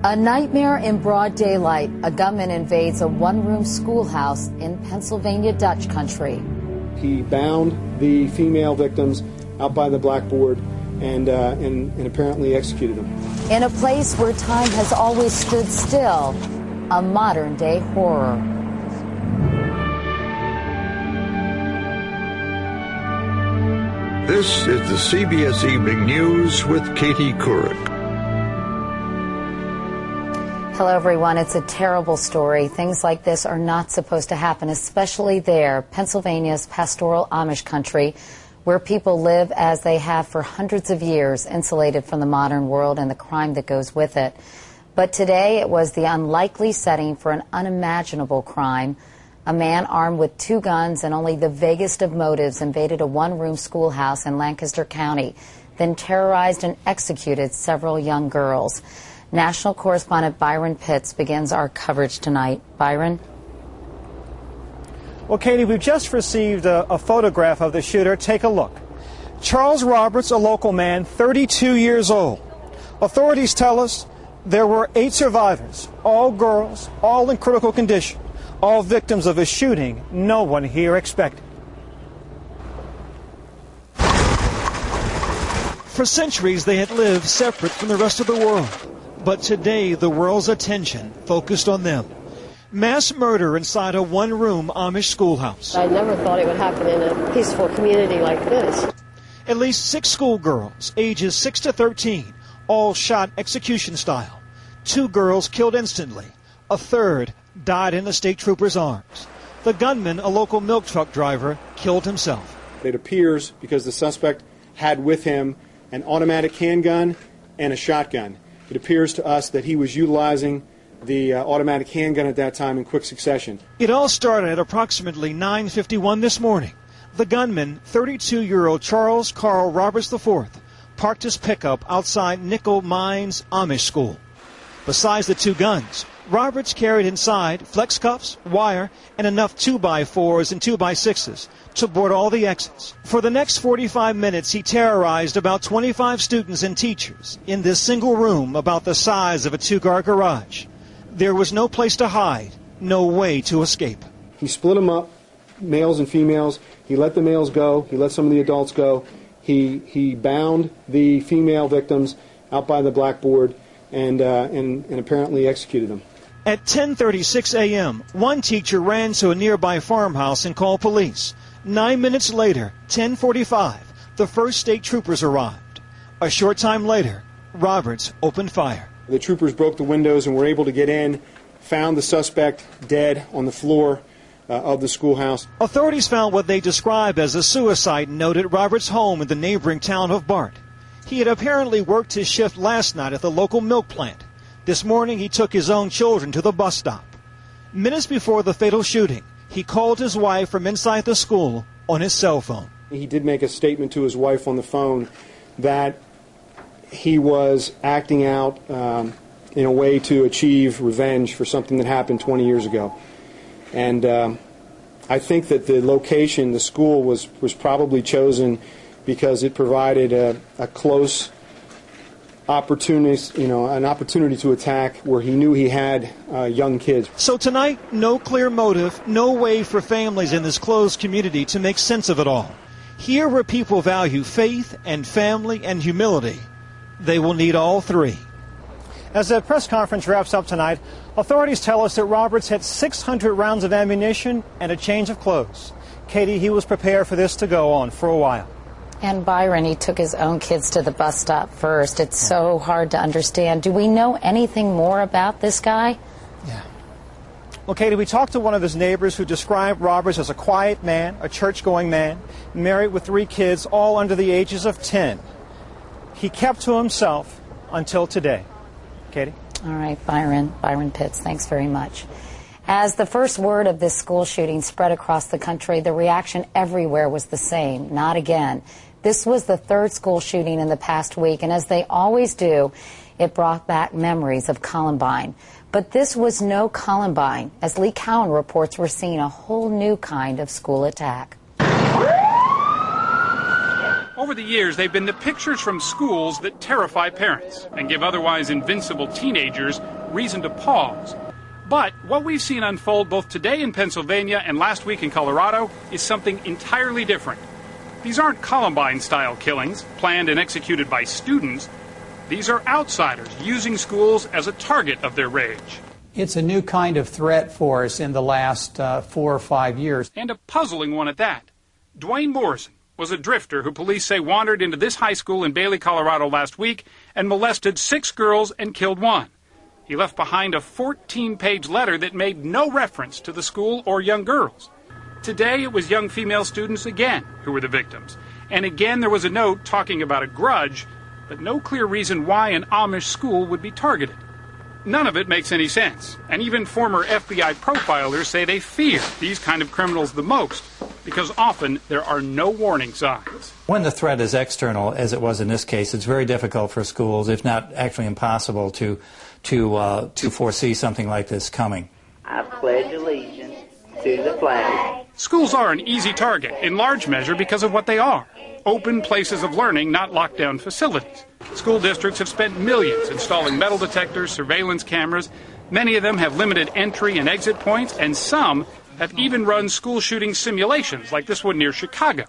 A nightmare in broad daylight. A gunman invades a one-room schoolhouse in Pennsylvania Dutch country. He bound the female victims out by the blackboard and apparently executed them. In a place where time has always stood still, a modern-day horror. This is the CBS Evening News with Katie Couric. Hello, everyone. It's a terrible story. Things like this are not supposed to happen, especially there, Pennsylvania's pastoral Amish country, where people live as they have for hundreds of years, insulated from the modern world and the crime that goes with it. But today it was the unlikely setting for an unimaginable crime. A man armed with 2 guns and only the vaguest of motives invaded a one-room schoolhouse in Lancaster County, then terrorized and executed several young girls. National correspondent Byron Pitts begins our coverage tonight. Byron? Well, Katie, we've just received a photograph of the shooter. Take a look. Charles Roberts, a local man, 32 years old. Authorities tell us there were 8 survivors, all girls, all in critical condition, all victims of a shooting no one here expected. For centuries, they had lived separate from the rest of the world. But today, the world's attention focused on them. Mass murder inside a one-room Amish schoolhouse. I never thought it would happen in a peaceful community like this. At least 6 schoolgirls, ages 6 to 13, all shot execution style. 2 girls killed instantly. A third died in the state trooper's arms. The gunman, a local milk truck driver, killed himself. It appears, because the suspect had with him an automatic handgun and a shotgun, it appears to us that he was utilizing the automatic handgun at that time in quick succession. It all started at approximately 9:51 this morning. The gunman, 32-year-old Charles Carl Roberts IV, parked his pickup outside Nickel Mines Amish School. Besides the 2 guns, Roberts carried inside flex cuffs, wire, and enough 2x4s and 2x6s to board all the exits. For the next 45 minutes, he terrorized about 25 students and teachers in this single room about the size of a 2-car garage. There was no place to hide, no way to escape. He split them up, males and females. He let the males go. He let some of the adults go. He bound the female victims out by the blackboard and apparently executed them. At 10:36 a.m., one teacher ran to a nearby farmhouse and called police. 9 minutes later, 10:45, the first state troopers arrived. A short time later, Roberts opened fire. The troopers broke the windows and were able to get in, found the suspect dead on the floor of the schoolhouse. Authorities found what they described as a suicide note at Roberts' home in the neighboring town of Bart. He had apparently worked his shift last night at the local milk plant. This morning, he took his own children to the bus stop. Minutes before the fatal shooting, he called his wife from inside the school on his cell phone. He did make a statement to his wife on the phone that he was acting out in a way to achieve revenge for something that happened 20 years ago. And I think that the location, the school, was probably chosen because it provided a close opportunity, an opportunity to attack where he knew he had young kids. So tonight, no clear motive, no way for families in this closed community to make sense of it all. Here where people value faith and family and humility, they will need all 3. As the press conference wraps up tonight, authorities tell us that Roberts had 600 rounds of ammunition and a change of clothes. Katie, he was prepared for this to go on for a while. And Byron, he took his own kids to the bus stop first. It's so hard to understand. Do we know anything more about this guy? Yeah. Well, Katie, we talked to one of his neighbors who described Roberts as a quiet man, a church-going man, married with 3 kids, all under the ages of 10. He kept to himself until today. Katie? All right, Byron Pitts, thanks very much. As the first word of this school shooting spread across the country, the reaction everywhere was the same. Not again. This was the 3rd school shooting in the past week, and as they always do, it brought back memories of Columbine. But this was no Columbine. As Lee Cowan reports, we're seeing a whole new kind of school attack. Over the years, they've been the pictures from schools that terrify parents and give otherwise invincible teenagers reason to pause. But what we've seen unfold both today in Pennsylvania and last week in Colorado is something entirely different. These aren't Columbine-style killings planned and executed by students. These are outsiders using schools as a target of their rage. It's a new kind of threat for us in the last 4 or 5 years. And a puzzling one at that. Dwayne Morrison was a drifter who police say wandered into this high school in Bailey, Colorado last week and molested 6 girls and killed 1. He left behind a 14-page letter that made no reference to the school or young girls. Today it was young female students again who were the victims. And again there was a note talking about a grudge, but no clear reason why an Amish school would be targeted. None of it makes any sense, and even former FBI profilers say they fear these kind of criminals the most, because often there are no warning signs. When the threat is external, as it was in this case, it's very difficult for schools, if not actually impossible, to foresee something like this coming. I pledge allegiance to the flag. Schools are an easy target, in large measure because of what they are. Open places of learning, not locked-down facilities. School districts have spent millions installing metal detectors, surveillance cameras. Many of them have limited entry and exit points, and some have even run school shooting simulations, like this one near Chicago.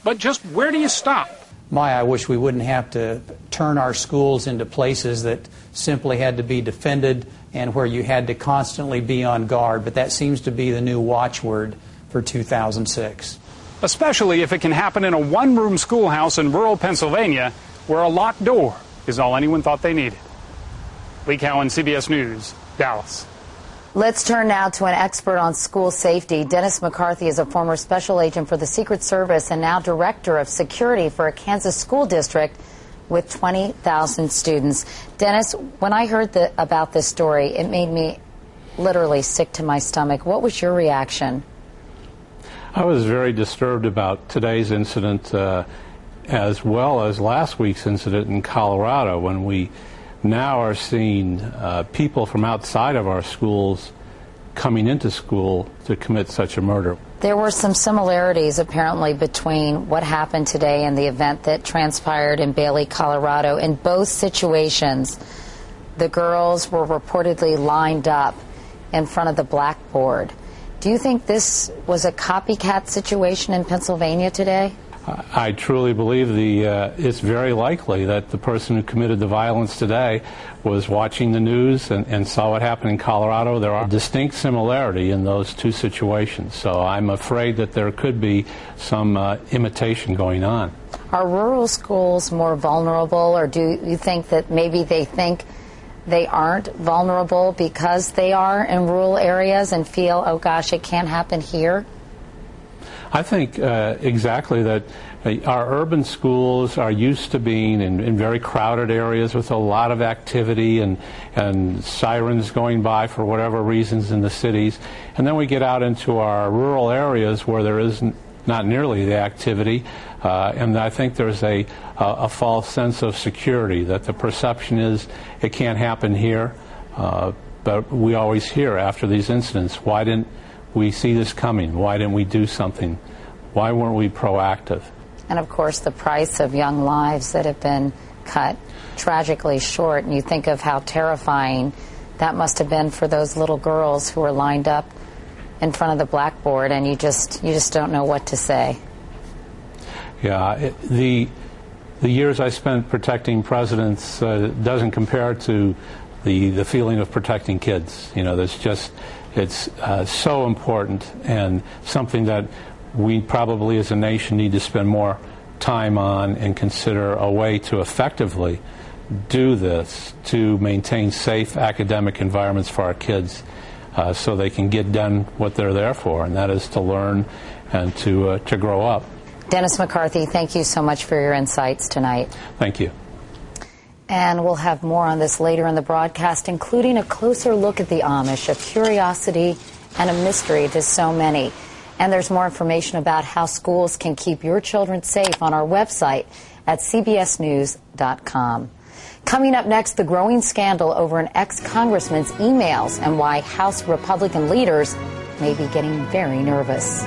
But just where do you stop? I wish we wouldn't have to turn our schools into places that simply had to be defended and where you had to constantly be on guard, but that seems to be the new watchword for 2006. Especially if it can happen in a one-room schoolhouse in rural Pennsylvania where a locked door is all anyone thought they needed. Lee Cowan, CBS News, Dallas. Let's turn now to an expert on school safety. Dennis McCarthy is a former special agent for the Secret Service and now director of security for a Kansas school district with 20,000 students. Dennis, when I heard about this story, it made me literally sick to my stomach. What was your reaction? I was very disturbed about today's incident as well as last week's incident in Colorado, when we now are seeing people from outside of our schools coming into school to commit such a murder. There were some similarities apparently between what happened today and the event that transpired in Bailey, Colorado. In both situations, the girls were reportedly lined up in front of the blackboard. Do you think this was a copycat situation in Pennsylvania today? I truly believe it's very likely that the person who committed the violence today was watching the news and saw what happened in Colorado. There are distinct similarity in those two situations, so I'm afraid that there could be some imitation going on. Are rural schools more vulnerable, or do you think that maybe they think they aren't vulnerable because they are in rural areas and feel, oh gosh, it can't happen here? I think exactly that. Our urban schools are used to being in very crowded areas with a lot of activity and sirens going by for whatever reasons in the cities. And then we get out into our rural areas where there is not nearly the activity. And I think there's a false sense of security, that the perception is it can't happen here. But we always hear after these incidents, why didn't we see this coming? Why didn't we do something? Why weren't we proactive? And of course, the price of young lives that have been cut tragically short. And you think of how terrifying that must have been for those little girls who were lined up in front of the blackboard, and you just don't know what to say. Yeah, the years I spent protecting presidents doesn't compare to the feeling of protecting kids. You know, it's so important, and something that we probably as a nation need to spend more time on and consider a way to effectively do this, to maintain safe academic environments for our kids so they can get done what they're there for, and that is to learn and to grow up. Dennis McCarthy, thank you so much for your insights tonight. Thank you. And we'll have more on this later in the broadcast, including a closer look at the Amish, a curiosity and a mystery to so many. And there's more information about how schools can keep your children safe on our website at cbsnews.com. Coming up next, the growing scandal over an ex-congressman's emails and why House Republican leaders may be getting very nervous.